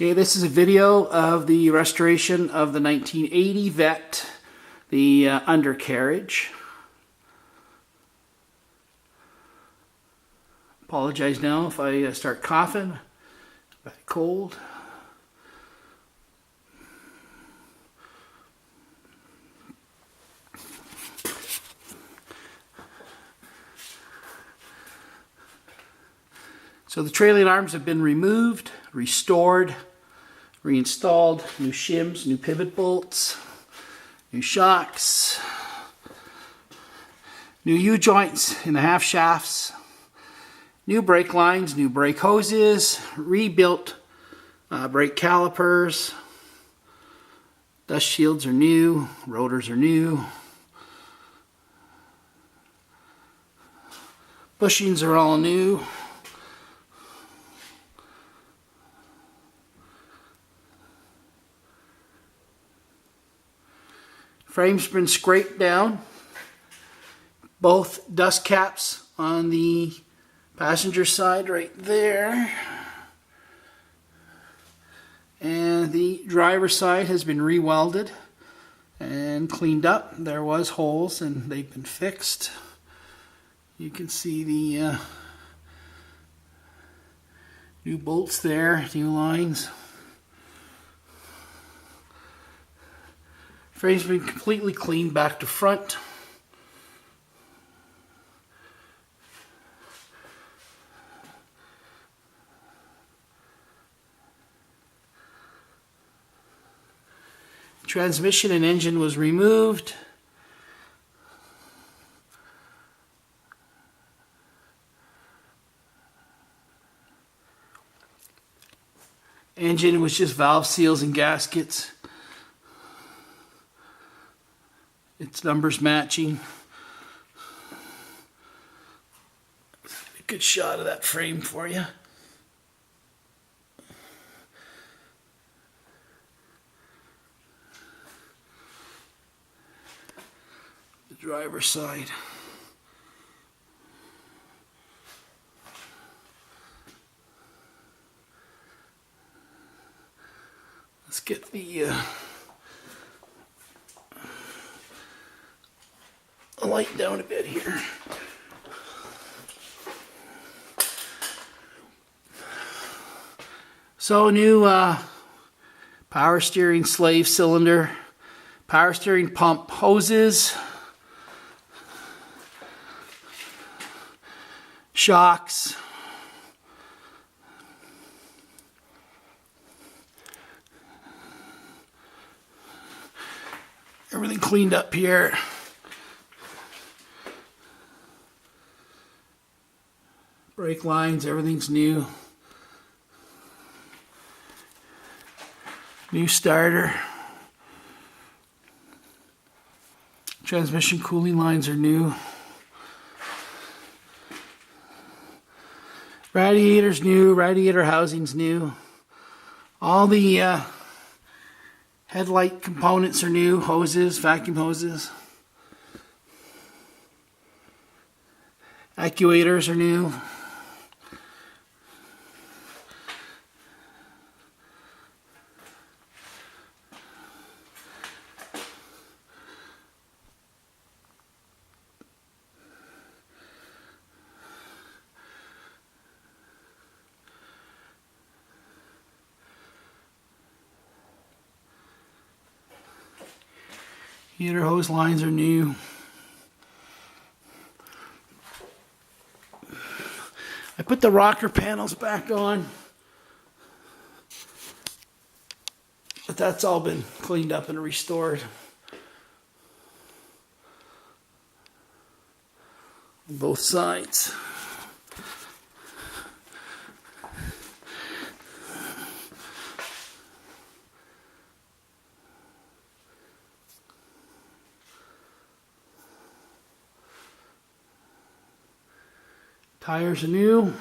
Okay, this is a video of the restoration of the 1980 Vette, the undercarriage. Apologize now if I start coughing. Very cold. So the trailing arms have been removed, restored, reinstalled, new shims, new pivot bolts, new shocks, new U-joints in the half shafts, new brake lines, new brake hoses, rebuilt brake calipers, dust shields are new, rotors are new, bushings are all new. Frame's been scraped down. Both dust caps on the passenger side right there. And the driver's side has been re-welded and cleaned up. There was holes and they've been fixed. You can see the new bolts there, new lines. Frame's been completely cleaned back to front. Transmission and engine was removed. Engine was just valve seals and gaskets. Its numbers matching. A good shot of that frame for you. The driver's side. Let's get the light down a bit here. So new power steering slave cylinder, power steering pump hoses, shocks, everything cleaned up here. Brake lines, everything's new. New starter. Transmission cooling lines are new. Radiator's new, radiator housing's new. All the headlight components are new, hoses, vacuum hoses. Actuators are new. Heater hose lines are new. I put the rocker panels back on, but that's all been cleaned up and restored. On both sides. Tires are new.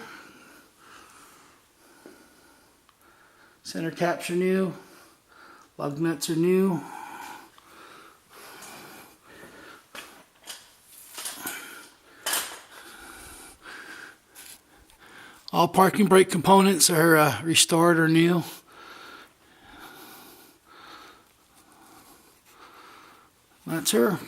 Center caps are new. Lug nuts are new. All parking brake components are restored or new. That's her.